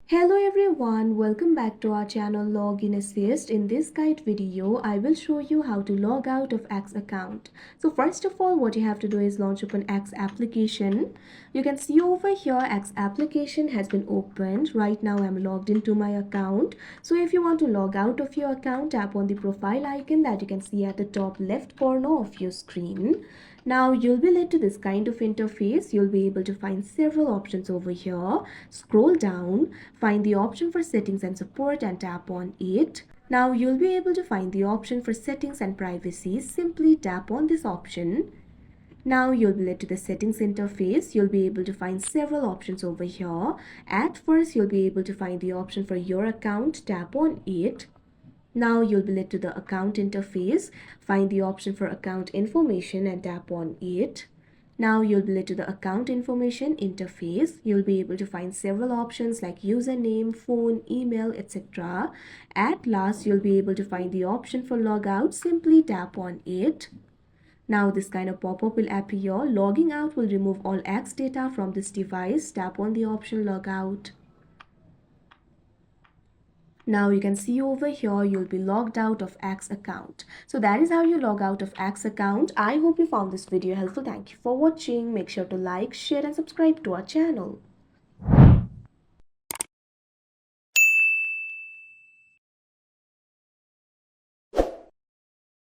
Hello everyone, welcome back to our channel Login Assist. In this guide video, I will show you how to log out of X account. So first of all, what you have to do is launch up an X application. You can see over here X application has been opened. Right now I'm logged into my account. So if you want to log out of your account, tap on the profile icon that you can see at the top left corner of your screen. Now you'll be led to this kind of interface. You'll be able to find several options over here. Scroll down, find the option for settings and support and tap on it. Now you'll be able to find the option for settings and privacy. Simply tap on this option. Now you'll be led to the settings interface. You'll be able to find several options over here. At first, you'll be able to find the option for your account. Tap on it. Now you'll be led to the account interface. Find the option for account information and tap on it. Now you'll be led to the account information interface. You'll be able to find several options like username, phone, email, etc. At last, you'll be able to find the option for logout. Simply tap on it. Now this kind of pop-up will appear. Logging out will remove all X data from this device. Tap on the option logout. Now you can see over here you'll be logged out of X account. So that is how you log out of X account. I hope you found this video helpful. Thank you for watching. Make sure to like, share and subscribe to our channel.